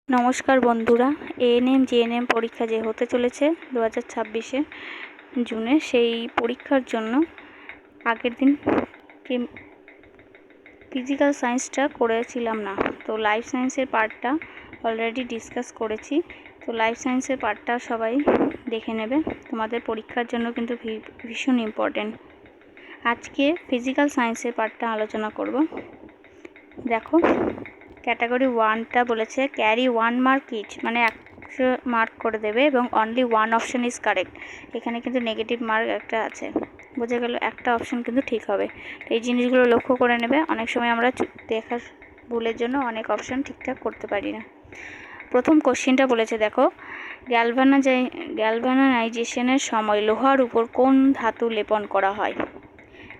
নমস্কার বন্ধুরা, ANM GNM পরীক্ষা যে হতে চলেছে 2026 জুনে, সেই পরীক্ষার জন্য আগের দিন ফিজিক্যাল সায়েন্সটা করেছিলাম না, তো লাইফ সায়েন্সের পার্টটা অলরেডি ডিসকাস করেছি। তো লাইফ সায়েন্সের পার্টটা সবাই দেখে নেবে, তোমাদের পরীক্ষার জন্য কিন্তু ভীষণ ইম্পর্টেন্ট। আজকে ফিজিক্যাল সায়েন্সের পার্টটা আলোচনা করব। দেখো, ক্যাটাগরি 1টা বলেছে ক্যারি 1 মার্ক ইচ, মানে 100 মার্ক করে দেবে এবং অনলি 1 অপশন ইজ কারেক্ট। এখানে কিন্তু নেগেটিভ মার্ক একটা আছে, বোঝা গেল একটা অপশন কিন্তু ঠিক হবে। এই জিনিসগুলো লক্ষ্য করে নেবে, অনেক সময় আমরা দেখার ভুলের জন্য অনেক অপশন ঠিকঠাক করতে পারি না। প্রথম কোশ্চেনটা বলেছে, দেখো, গ্যালভানাইজেশনের সময় লোহার উপর কোন ধাতু লেপন করা হয়।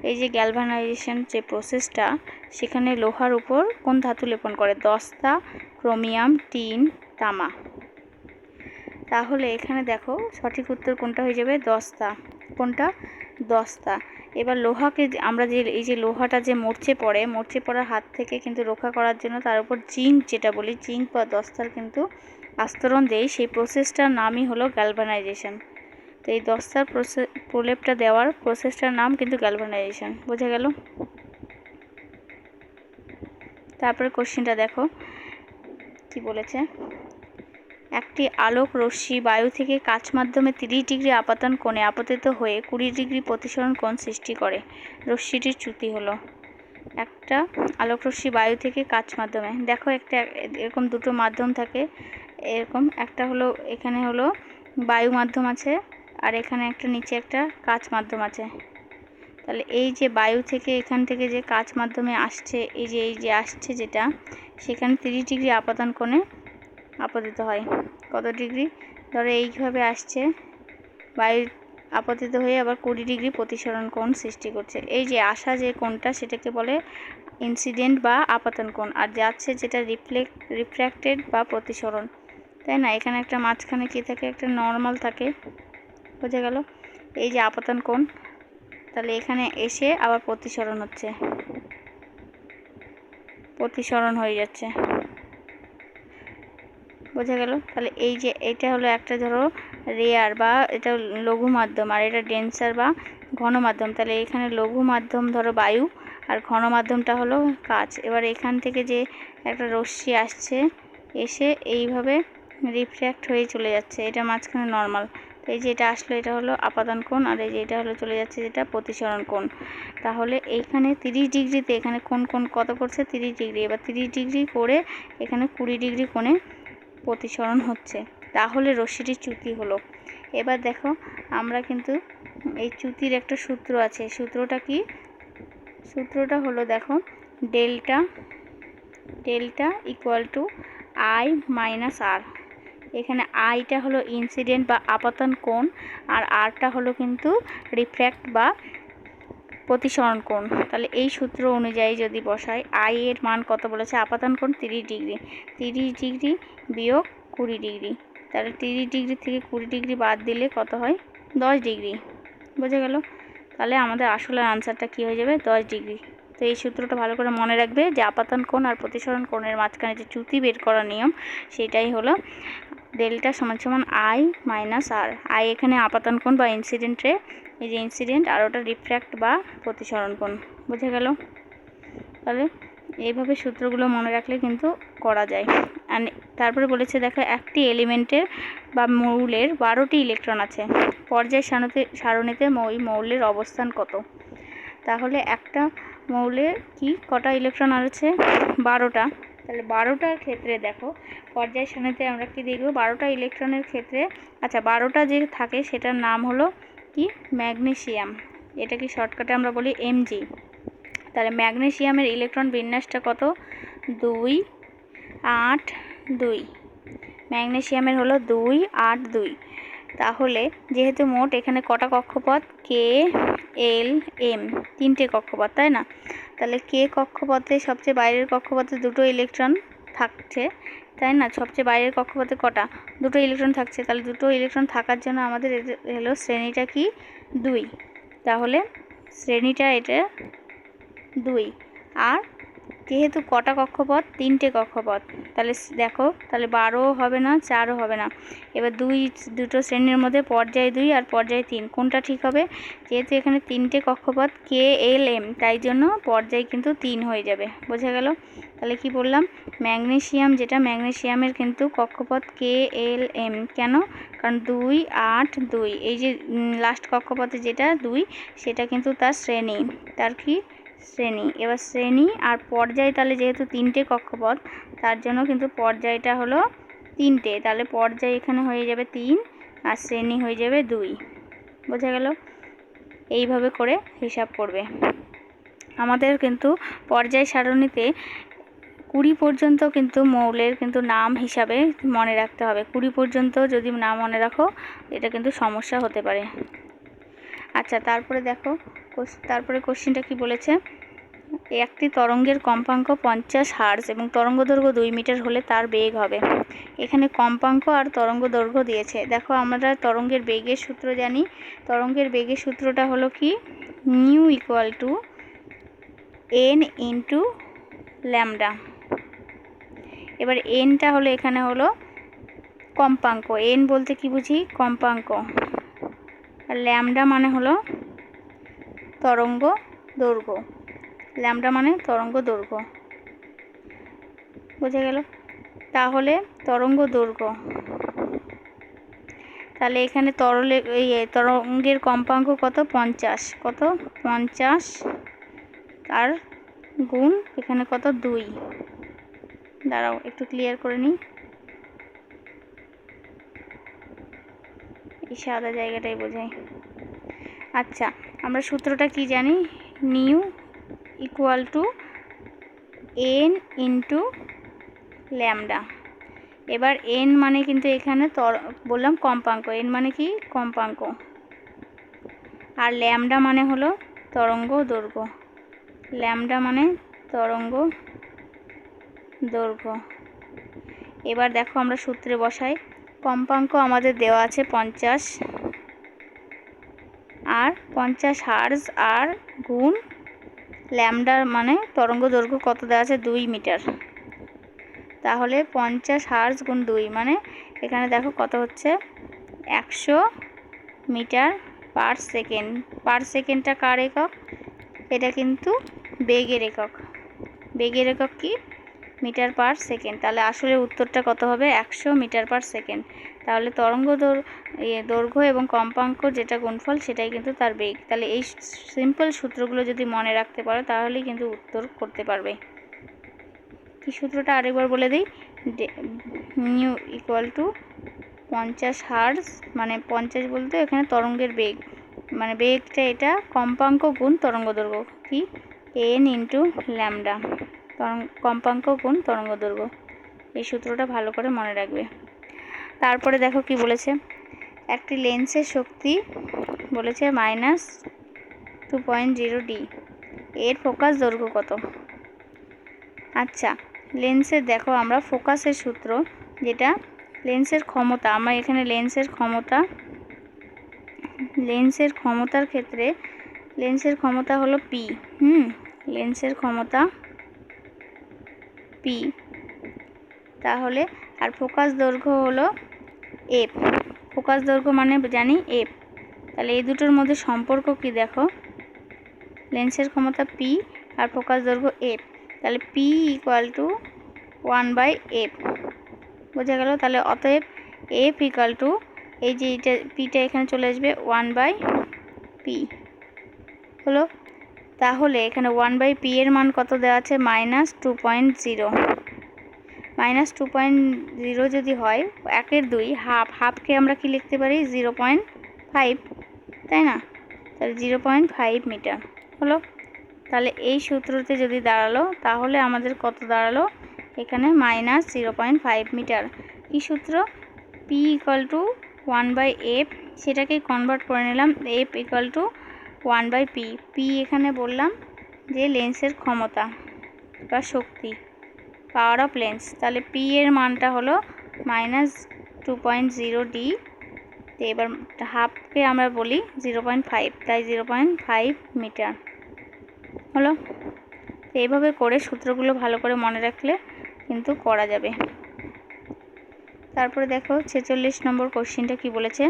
এই যে গ্যালভানাইজেশন যে প্রসেসটা, সেখানে লোহার উপর কোন ধাতু লেপন করে? দস্তা, ক্রোমিয়াম, টিন, তামা। তাহলে এখানে দেখো সঠিক উত্তর কোনটা হয়ে যাবে? দস্তা। কোনটা? দস্তা। এবার লোহাকে আমরা যে এই যে লোহাটা যে মরচে পড়ার হাত থেকে কিন্তু রক্ষা করার জন্য তার উপর জিঙ্ক, যেটা বলি জিঙ্ক বা দস্তার কিন্তু আস্তরণ দেই, সেই প্রসেসটার নামই হলো গ্যালভানাইজেশন। তো এই দস্তার প্রলেপটা দেওয়ার প্রসেসটার নাম কিন্তু গ্যালভানাইজেশন, বোঝা গেল। তারপরে কোশ্চেনটা দেখো কি বলেছে, একটি আলোক রশ্মি বায়ু থেকে কাচ মাধ্যমে 30 ডিগ্রি আপাতন কোণে আপতিত হয়ে 20 ডিগ্রি প্রতিসরণ কোণ সৃষ্টি করে। রশ্মিটির চ্যুতি হলো। একটা আলোক রশ্মি বায়ু থেকে কাচ মাধ্যমে, দেখো একটা এরকম দুটো মাধ্যম থাকে, এরকম একটা হলো এখানে হলো বায়ু মাধ্যম আছে, আর এখানে একটা নিচে একটা কাচ মাধ্যম আছে। তাহলে এই যে বায়ু থেকে এখান থেকে যে কাচ মাধ্যমে আসছে, এই যে আসছে যেটা, সেখানে 30 ডিগ্রি আপাতন কোণে আপতিত হয়। কত ডিগ্রি? ধরো এইভাবে আসছে, বায়ু আপতিত হয়ে আবার 20 ডিগ্রি প্রতিসরণ কোণ সৃষ্টি করছে। এই যে আসা যে কোণটা, সেটাকে বলে ইনসিডেন্ট বা আপাতন কোণ, আর যাচ্ছে যেটা রিফ্র্যাক্টেড বা প্রতিসরণ, তাই না? এখানে একটা মাঝখানে কি থাকে? একটা নর্মাল থাকে, বোঝা গেল। এই যে আপাতন কোণ, তাহলে এখানে এসে আবার প্রতিসরণ হচ্ছে, প্রতিসরণ হয়ে যাচ্ছে, বোঝা গেল। তাহলে এই যে এটা হলো একটা ধরো রেয়ার বা এটা লঘু মাধ্যম, আর এটা ডেন্সার বা ঘন মাধ্যম। তাহলে এখানে লঘু মাধ্যম ধরো বায়ু, আর ঘন মাধ্যমটা হলো কাচ। এবার এখান থেকে যে একটা রশ্মি আসছে, এসে এইভাবে রিফ্র্যাক্ট হয়ে চলে যাচ্ছে, এটা মাঝখানে নর্মাল। তো এই যে এটা আসলো, এটা হলো আপাতন কোণ, আর এই যে এটা হলো চলে যাচ্ছে যেটা প্রতিসরণ কোণ। তাহলে এইখানে 30 ডিগ্রিতে এখানে কোণ কত করছে? 30 ডিগ্রি। এবার 30 ডিগ্রি করে এখানে 20 ডিগ্রি কোণে প্রতিসরণ হচ্ছে, তাহলে রশ্মিটির চ্যুতি হলো। এবার দেখো, আমরা কিন্তু এই চ্যুতির একটা সূত্র আছে, সূত্রটা কি? সূত্রটা হলো, দেখো, delta equal to I minus R. এখানে আইটা হলো ইনসিডেন্ট বা আপাতন কোণ, আর আরটা হলো কিন্তু রিফ্র্যাক্ট বা প্রতিসরণ কোণ। তাহলে এই সূত্র অনুযায়ী যদি বসাই, আই এর মান কত বলেছে? আপাতন কোণ 30 ডিগ্রি। 30 ডিগ্রি বিয়োগ 20 ডিগ্রি, তাহলে 30 ডিগ্রি থেকে 20 ডিগ্রি বাদ দিলে কত হয়? 10 ডিগ্রি, বোঝা গেল। তাহলে আমাদের আসলে আনসারটা কি হয়ে যাবে? 10 ডিগ্রি। তো এই সূত্রটা ভালো করে মনে রাখবে, যে আপাতন কোণ আর প্রতিসরণ কোণের মাঝখানে যে চ্যুতি বের করার নিয়ম, সেটাই হলো ডেল্টা সমান সমান আই মাইনাস আর। আই এখানে আপাতন কোণ বা ইনসিডেন্টে, এই যে ইনসিডেন্ট, আর ওটা রিফ্র্যাক্ট বা প্রতিসরণ কোণ, বোঝা গেল। তাহলে এইভাবে সূত্রগুলো মনে রাখলে কিন্তু করা যায়। আর তারপরে বলেছে, দেখো, একটি এলিমেন্টের বা মৌলের 12টি ইলেকট্রন আছে, পর্যায় সারণীতে ওই মৌলের অবস্থান কত? তাহলে একটা মৌলে কি কটা ইলেকট্রন আছে? 12টা। তাহলে 12টার ক্ষেত্রে দেখো, পর্যায় সারণীতে আমরা কি দেখব? 12টা ইলেকট্রনের ক্ষেত্রে, আচ্ছা, 12টা যে থাকে সেটার নাম হলো কি? ম্যাগনেসিয়াম। এটা কি শর্টকাটে আমরা বলি Mg। তাহলে ম্যাগনেসিয়ামের ইলেকট্রন বিন্যাসটা কত? 2 8 2। ম্যাগনেসিয়ামের হলো 2 8 2। তাহলে যেহেতু মোট এখানে কটা কক্ষপথ? কে, এল, এম, 3টে কক্ষপথ, তাই না? তাহলে কে কক্ষপথে সবচেয়ে বাইরের কক্ষপথে 2টো ইলেকট্রন থাকছে, তাই না? সবচেয়ে বাইরের কক্ষপথে কটা? 2টো ইলেকট্রন থাকছে। তাহলে 2টো ইলেকট্রন থাকার জন্য আমাদের হলো শ্রেণীটা কি? 2। তাহলে শ্রেণীটা এটা 2। আর যেহেতু কটা কক্ষপথ, 3টে কক্ষপথ, তাহলে দেখো তাহলে 12 হবে না, 4ও হবে না। এবার দুটো শ্রেণীর মধ্যে পর্যায় 2 আর পর্যায় 3 কোনটা ঠিক হবে? যেহেতু এখানে 3টে কক্ষপথ কে এল এম, তাই জন্য পর্যায় কিন্তু 3 হয়ে যাবে। বোঝা গেল? তাহলে কি বললাম, ম্যাগনেসিয়াম, যেটা ম্যাগনেসিয়ামের কিন্তু কক্ষপথ কে এল এম। কেন? কারণ 2, 8, 2, এই যে লাস্ট কক্ষপথে যেটা 2, সেটা কিন্তু তার শ্রেণী। তার কি শ্রেণী? এবার শ্রেণী আর পর্যায়, তাহলে যেহেতু 3টে কক্ষপথ, তার জন্য কিন্তু পর্যায়টা হলো 3টে, তাহলে পর্যায় এখানে হয়ে যাবে 3 আর শ্রেণী হয়ে যাবে 2। বোঝা গেল? এইভাবে করে হিসাব করবে। আমাদের কিন্তু পর্যায় সারণীতে 20 পর্যন্ত কিন্তু মৌলের কিন্তু নাম হিসাবে মনে রাখতে হবে। 20 পর্যন্ত যদি না মনে রাখো, এটা কিন্তু সমস্যা হতে পারে। আচ্ছা, তারপরে দেখো, তারপরে কোশ্চেনটা কি বলেছে, একটি তরঙ্গের কম্পাঙ্ক 50 হার্জ এবং তরঙ্গদৈর্ঘ্য 2 মিটার হলে তার বেগ হবে। এখানে কম্পাঙ্ক আর তরঙ্গ দৈর্ঘ্য দিয়েছে। দেখো, আমরা তরঙ্গের বেগের সূত্র জানি। তরঙ্গের বেগের সূত্রটা হলো কি, new equal to N into lambda. এবার এনটা হলো, এখানে হলো কম্পাঙ্ক। এন বলতে কি বুঝি? কম্পাঙ্ক। আর ল্যামডা মানে হলো তরঙ্গ দৈর্ঘ্য। ল্যামডা মানে তরঙ্গ দৈর্ঘ্য। বোঝা গেল? তাহলে তরঙ্গ দৈর্ঘ্য, তাহলে এখানে তরঙ্গের কম্পাঙ্ক কত? 50। কত? 50 আর গুণ এখানে কত? 2। দাঁড়াও একটু ক্লিয়ার করে নিই, এই সাদা জায়গাটাই বোঝাই। আচ্ছা, আমরা সূত্রটা কি জানি? New equal to N into lambda. এবার এন মানে কিন্তু এখানে বললাম কম্পাঙ্ক। এন মানে কি? কম্পাঙ্ক। আর ল্যামডা মানে হলো তরঙ্গ দৈর্ঘ্য। ল্যামডা মানে তরঙ্গ দৈর্ঘ্য। এবার দেখো, আমরা সূত্রে বসাই। কম্পাঙ্ক আমাদের দেওয়া আছে 50 আর 50 হার্জ, আর গুণ ল্যামডা মানে তরঙ্গ দৈর্ঘ্য কত দেওয়া আছে? 2 মিটার। তাহলে 50 হার্জ গুণ 2 মানে এখানে দেখো কত হচ্ছে? 100 মিটার পার সেকেন্ড। পার সেকেন্ডটা কার একক? এটা কিন্তু বেগের একক। বেগের একক কি? Metre per second. তাহলে আসলে উত্তরটা কত হবে? 100 মিটার পার সেকেন্ড। তাহলে তরঙ্গ দৈর্ঘ্য এবং কম্পাঙ্ক যেটা গুণফল, সেটাই কিন্তু তার বেগ। তাহলে এই সিম্পল সূত্রগুলো যদি মনে রাখতে পারো, তাহলেই কিন্তু উত্তর করতে পারবে। কি সূত্রটা আরেকবার বলে দিই, নিউ ইকুয়াল টু 50 হার্জ, মানে 50 বলতে এখানে তরঙ্গের বেগ, মানে বেগটা এটা কম্পাঙ্ক গুণ তরঙ্গ দৈর্ঘ্য, কি? এন ইন্টু ল্যামডা, কম্পাঙ্ক গুণ তরঙ্গ দৈর্ঘ্য। এই সূত্রটা ভালো করে মনে রাখবে। তারপরে দেখো কি বলেছে, একটি লেন্সের শক্তি বলেছে -2.0 ডি, এর ফোকাস দৈর্ঘ্য কত? আচ্ছা, লেন্সের দেখো, আমরা ফোকাসের সূত্র, যেটা লেন্সের ক্ষমতা, আমরা এখানে লেন্সের ক্ষমতার ক্ষেত্রে লেন্সের ক্ষমতা হলো পি। লেন্সের ক্ষমতা পি। তাহলে আর ফোকাস দৈর্ঘ্য হলো এফ। ফোকাস দৈর্ঘ্য মানে জানি এফ। তাহলে এই দুটোর মধ্যে সম্পর্ক কি দেখো, লেন্সের ক্ষমতা পি আর ফোকাস দৈর্ঘ্য এফ। তাহলে পি ইকুয়াল টু 1/f। বোঝা গেল? তাহলে অতএব এফ ইকুয়াল টু, এই যে এটা পিটা এখানে চলে আসবে 1/p হলো। তাহলে এখানে 1/p এর মান কত দেওয়া আছে? -2.0। -2.0 যদি হয়, 1/2, হাফকে আমরা কি লিখতে পারি? 0.5, তাই না? তাহলে 0.5 মিটার হলো। তাহলে এই সূত্রতে যদি দাঁড়ালো, তাহলে আমাদের কত দাঁড়ালো? এখানে -0.5 মিটার। কি সূত্র? p ইকুয়াল টু 1/f, সেটাকে কনভার্ট করে নিলাম f equal to 1/p। p এখানে বললাম যে লেন্সের ক্ষমতা বা শক্তি, পাওয়ার অফ লেন্স। তাহলে p এর মানটা হলো -2.0 ডি। তো এবার হাফকে আমরা বলি 0.5, তাই 0.5 মিটার হলো। এইভাবে করে সূত্রগুলো ভালো করে মনে রাখলে কিন্তু করা যাবে। তারপরে দেখো 46 নম্বর কোশ্চেনটা কি বলেছে,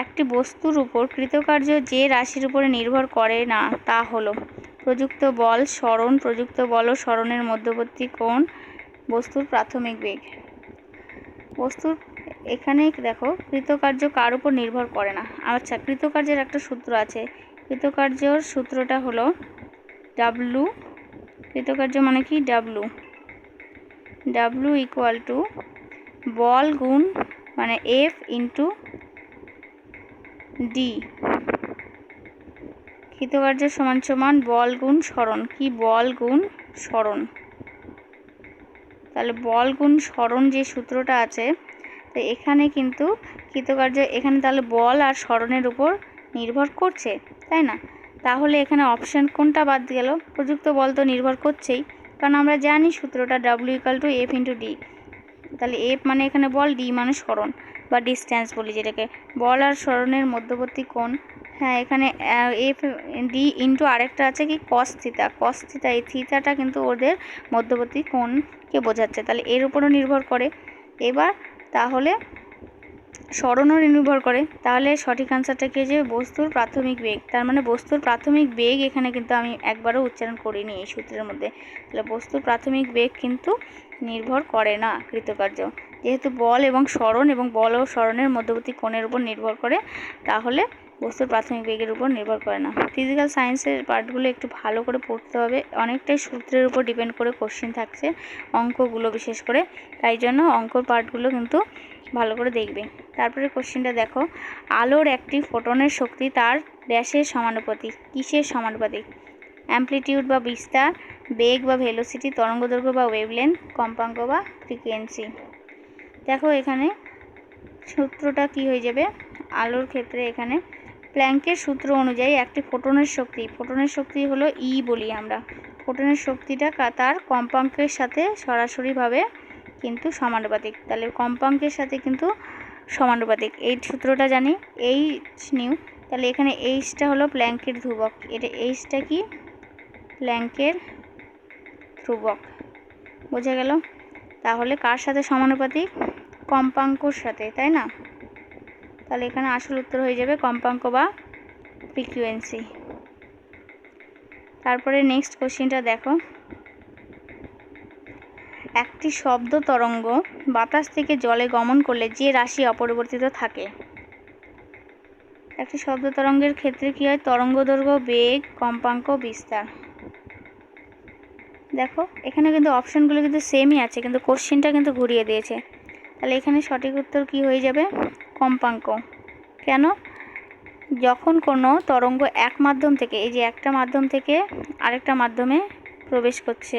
একটি বস্তুর উপর কৃতকার্য যে রাশির উপরে নির্ভর করে না তা হলো প্রযুক্ত বল, সরণ, প্রযুক্ত বল ও সরণের মধ্যবর্তী কোণ, বস্তুর প্রাথমিক বেগ। বস্তুর এখানে দেখো কৃতকার্য কার উপর নির্ভর করে না। আচ্ছা, কৃতকার্যের একটা সূত্র আছে, কৃতকার্যর সূত্রটা হলো ডাব্লু। কৃতকার্য মানে কি? ডাব্লু। ডাব্লু ইকুয়াল টু বল গুণ মানে এফ ইন্টু ডি। কৃতকার্য সমান সমান বল গুণ সরণ। কি? বল গুণ সরণ। তাহলে বল গুণ সরণ যে সূত্রটা আছে, তো এখানে কিন্তু কৃতকার্য এখানে তাহলে বল আর সরণের উপর নির্ভর করছে, তাই না? তাহলে এখানে অপশান কোনটা বাদ গেল? প্রযুক্ত বল তো নির্ভর করছেই, কারণ আমরা জানি সূত্রটা W equal to F into D. তাহলে এফ মানে এখানে বল, ডি মানে সরণ বা ডিস্ট্যান্স বলি যেটাকে, বল আর সরণের মধ্যবর্তী কোণ। হ্যাঁ, এখানে এফ ডি ইন্টু আরেকটা আছে কি? কস থিতা। কস থিতা, এই থিতাটা কিন্তু ওদের মধ্যবর্তী কোণকে বোঝাচ্ছে, তাহলে এর উপরও নির্ভর করে। এবার তাহলে সরণও নির্ভর করে, তাহলে সঠিক আনসারটা কি যে বস্তুর প্রাথমিক বেগ। তার মানে বস্তুর প্রাথমিক বেগ এখানে কিন্তু আমি একবারও উচ্চারণ করিনি এই সূত্রের মধ্যে। তাহলে বস্তুর প্রাথমিক বেগ কিন্তু নির্ভর করে না কৃতকার্য, যেহেতু বল এবং সরণ এবং বল ও সরণের মধ্যবর্তী কোণের উপর নির্ভর করে, তাহলে বস্তুর প্রাথমিক বেগের উপর নির্ভর করে না। ফিজিক্যাল সায়েন্সের পার্টগুলো একটু ভালো করে পড়তে হবে, অনেকটাই সূত্রের উপর ডিপেন্ড করে কোশ্চেন থাকছে, অঙ্কগুলো বিশেষ করে, তাই জন্য অঙ্কর পার্টগুলো কিন্তু ভালো করে দেখবে। তারপরে কোশ্চেনটা দেখো, আলোর একটি ফোটনের শক্তি তার ড্যাশের সমানুপাতিক। কিসের সমানুপাতিক? অ্যামপ্লিটিউড বা বিস্তার, বেগ বা ভেলোসিটি, তরঙ্গদৈর্ঘ্য বা ওয়েভলেন্থ, কম্পাঙ্ক বা ফ্রিকোয়েন্সি। দেখো এখানে সূত্রটা কি হয়ে যাবে আলোর ক্ষেত্রে। এখানে প্ল্যাঙ্কের সূত্র অনুযায়ী একটি ফোটনের শক্তি হলো ই বলি আমরা। ফোটনের শক্তিটা তার কম্পাঙ্কের সাথে সরাসরিভাবে কিন্তু সমানুপাতিক, তাহলে কম্পাঙ্কের সাথে কিন্তু সমানুপাতিক। এই সূত্রটা জানি, এইচ নিউ। তাহলে এখানে এইচটা হলো প্ল্যাঙ্কের ধ্রুবক, এটা এইচটা কি? প্ল্যাঙ্কের ধ্রুবক। বোঝা গেল? তাহলে কার সাথে সমানুপাতিক? কম্পাঙ্কর সাথে, তাই না? তাহলে এখানে আসল উত্তর হয়ে যাবে কম্পাঙ্ক বা ফ্রিকোয়েন্সি। তারপরে নেক্সট কোশ্চেনটা দেখো, একটি শব্দ তরঙ্গ বাতাস থেকে জলে গমন করলে যে রাশি অপরিবর্তিত থাকে। একটি শব্দ তরঙ্গের ক্ষেত্রে কি হয়? তরঙ্গদৈর্ঘ্য, বেগ, কম্পাঙ্ক, বিস্তার। দেখো এখানে কিন্তু অপশানগুলো কিন্তু সেমই আছে, কিন্তু কোশ্চেনটা কিন্তু ঘুরিয়ে দিয়েছে। তাহলে এখানে সঠিক উত্তর কি হয়ে যাবে? কম্পাঙ্ক। কেন? যখন কোনো তরঙ্গ এক মাধ্যম থেকে, এই যে একটা মাধ্যম থেকে আরেকটা মাধ্যমে প্রবেশ করছে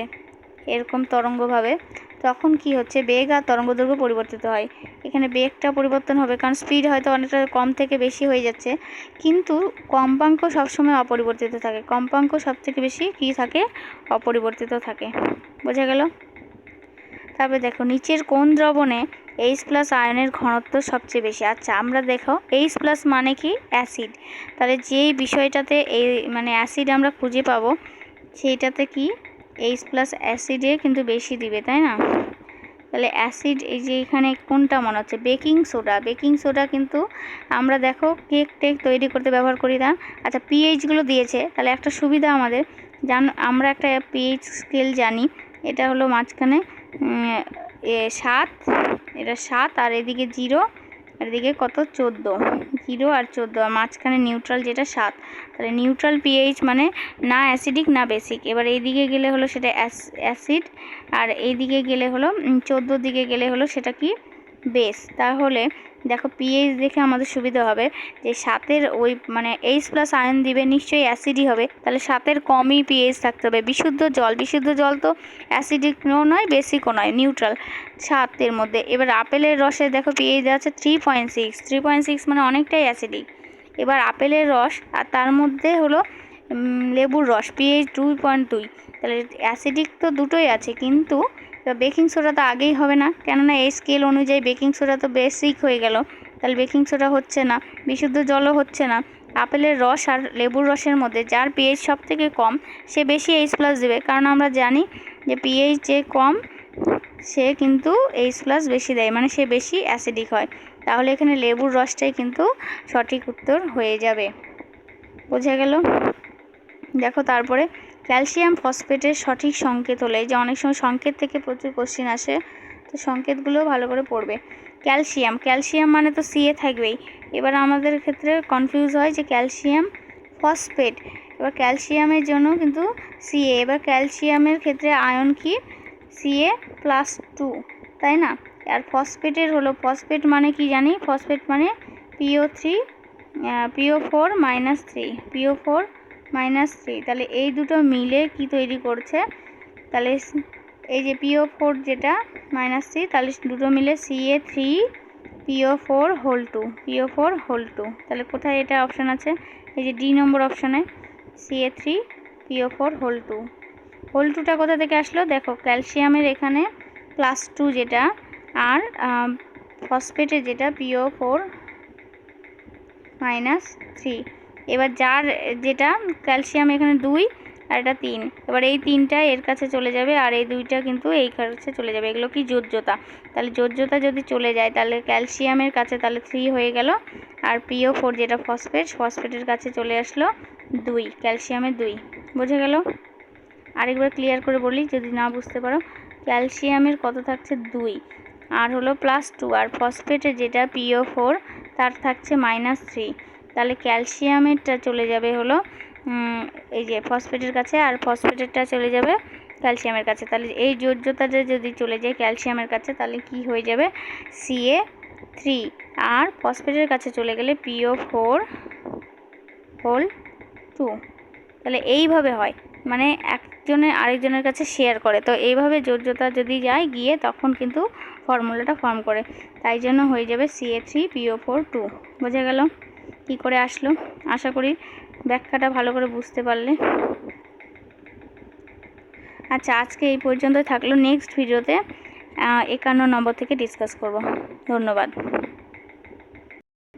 এরকম তরঙ্গভাবে, তখন কি হচ্ছে? বেগ আর তরঙ্গদৈর্ঘ্য পরিবর্তিত হয়। এখানে বেগটা পরিবর্তন হবে, কারণ স্পিড হয়তো অনেকটা কম থেকে বেশি হয়ে যাচ্ছে, কিন্তু কম্পাঙ্ক সবসময় অপরিবর্তিত থাকে। কম্পাঙ্ক সব থেকে বেশি কি থাকে? অপরিবর্তিত থাকে। বোঝা গেল? তারপরে দেখো, নিচের কোন দ্রবণে H+ আয়নের ঘনত্ব সবচেয়ে বেশি? আচ্ছা, আমরা দেখো H+ মানে কি? অ্যাসিড। তাহলে যেই বিষয়টাতে এই মানে অ্যাসিড আমরা খুঁজে পাবো, সেইটাতে কি H+ অ্যাসিডে কিন্তু বেশি দিবে, তাই না? তাহলে অ্যাসিড, এই যে এখানে কোনটা মনে হচ্ছে? Baking soda. বেকিং সোডা কিন্তু আমরা দেখো কেক টেক তৈরি করতে ব্যবহার করি না। আচ্ছা, পিএইচগুলো দিয়েছে, তাহলে একটা সুবিধা আমাদের, আমরা একটা পিএইচ স্কেল জানি, এটা হলো মাঝখানে 7, এটা 7, আর এদিকে 0, আর এদিকে কত? 14। 0 আর 14, আর মাঝখানে নিউট্রাল যেটা 7। তাহলে নিউট্রাল পিএইচ মানে না অ্যাসিডিক না বেসিক। এবার এইদিকে গেলে হলো সেটা অ্যাসিড, আর এইদিকে গেলে হলো 14 দিকে গেলে হলো সেটা কি? বেস। তাহলে দেখো পিএইচ দেখে আমাদের সুবিধা হবে যে 7-এর ওই মানে H+ আয়ন দিবে, নিশ্চয়ই অ্যাসিডই হবে, তাহলে 7-এর কমই পিএইচ থাকতে হবে। বিশুদ্ধ জল তো অ্যাসিডিকও নয় বেসিকও নয়, নিউট্রাল 7-এর মধ্যে। এবার আপেলের রসে দেখো পিএইচ দেওয়া আছে 3.6। 3.6 মানে অনেকটাই অ্যাসিডিক। এবার আপেলের রস আর তার মধ্যে হলো লেবুর রস, পিএইচ 2.2। তাহলে অ্যাসিডিক তো দুটোই আছে, কিন্তু বেকিং সোডা তো আগেই হবে না, কেননা এই স্কেল অনুযায়ী বেকিং সোডা তো বেসিক হয়ে গেল, তাহলে বেকিং সোডা হচ্ছে না, বিশুদ্ধ জলও হচ্ছে না, আপেলের রস আর লেবুর রসের মধ্যে যার পিএইচ সব থেকে কম সে বেশি H+ দেবে, কারণ আমরা জানি যে পিএইচ যে কম সে কিন্তু H+ বেশি দেয়, মানে সে বেশি অ্যাসিডিক হয়। তাহলে এখানে লেবুর রসটাই কিন্তু সঠিক উত্তর হয়ে যাবে। বোঝা গেল? দেখো তারপরে ক্যালসিয়াম ফসফেটের সঠিক সংকেত হলো, এই যে অনেক সময় সংকেত থেকে প্রচুর কোশ্চেন আসে, তো সংকেতগুলো ভালো করে পড়বে। ক্যালসিয়াম মানে তো Ca থাকবেই। এবার আমাদের ক্ষেত্রে কনফিউজ হয় যে ক্যালসিয়াম ফসফেট, এবার ক্যালসিয়ামের জন্য কিন্তু Ca, এবার ক্যালসিয়ামের ক্ষেত্রে আয়ন কি Ca+2, তাই না? আর ফসফেটের হলো, ফসফেট মানে কি জানি, ফসফেট মানে PO4 -3, তাহলে এই দুটো মিলে কি তৈরি করছে, তাহলে এই যে PO4 যেটা -3, তাহলে দুটো মিলে Ca3PO4 2, তাহলে কোথায় এটা অপশান আছে, এই যে ডি নম্বর অপশানে Ca3PO4 2টা কোথা থেকে আসলো, দেখো ক্যালসিয়ামের এখানে +2 যেটা, আর ফসফেটের যেটা PO4 -3। এবার যার যেটা ক্যালসিয়াম এখানে 2 আর এটা 3, এবার এই 3টা এর কাছে চলে যাবে আর এই 2টা কিন্তু এই কাছে চলে যাবে, এগুলো কি যোজ্যতা। তাহলে যোজ্যতা যদি চলে যায় তাহলে ক্যালসিয়ামের কাছে তাহলে 3 হয়ে গেল, আর PO4 যেটা ফসফেটের কাছে চলে আসলো 2, ক্যালসিয়ামের 2। বোঝা গেল? আরেকবার ক্লিয়ার করে বলি যদি না বুঝতে পারো, ক্যালসিয়ামের কত থাকছে 2 আর হলো +2, আর ফসফেটের যেটা PO4 তার থাকছে -3, তাহলে ক্যালসিয়ামেরটা চলে যাবে হলো এই যে ফসফেটের কাছে, আর ফসফেটেরটা চলে যাবে ক্যালসিয়ামের কাছে। তাহলে এই যোজ্যতাটা যদি চলে যায় ক্যালসিয়ামের কাছে তাহলে কি হয়ে যাবে, Ca3, আর ফসফেটের কাছে চলে গেলে PO4 2। তাহলে এইভাবে হয়, মানে একজনে আরেকজনের কাছে শেয়ার করে, তো এইভাবে যোজ্যতা যদি যায় গিয়ে তখন কিন্তু ফর্মুলাটা ফর্ম করে, তাই জন্য হয়ে যাবে Ca3PO4 2। বোঝা গেল কী করে আসলো? আশা করি ব্যাখ্যাটা ভালো করে বুঝতে পারলে। আচ্ছা, আজকে এই পর্যন্ত থাকলো, নেক্সট ভিডিওতে 51 নম্বর থেকে ডিসকাস করব। ধন্যবাদ।